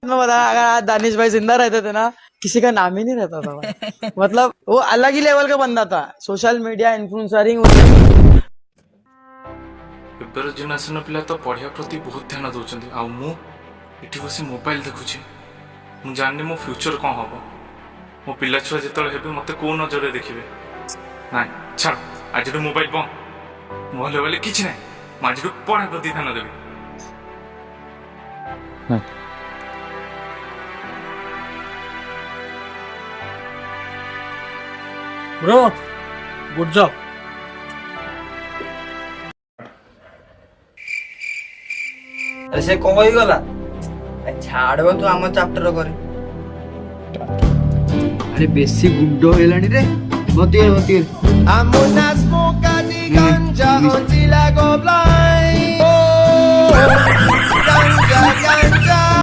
मैं बता, अगर आज दानिश भाई जिंदा रहते थे ना, किसी का नाम ही नहीं रहता था भाई। मतलब वो अलग ही लेवल का बंदा था, सोशल मीडिया इन्फ्लुएंसरिंग। एबर जेनेरेशन पिला तो पढ़िया प्रति बहुत ध्यान दौरान आउ इठी बस मोबाइल देखुची मु जाननी मो फ्यूचर कौन हम मो पिला छुआ जो हे मत कौ नजर देखिए ना छाड़ आज मोबाइल बंद मोबाइल बोले कि ना आज पढ़ा प्रति ध्यान देवी ब्रो गुड जॉब। अरे से कौन ही गला छाड़ब तू आम चैप्टर करे। अरे बेसी गुड्डो हेलानी रे बतीर बतीर I'm gonna smoke a the ganja until I go blind.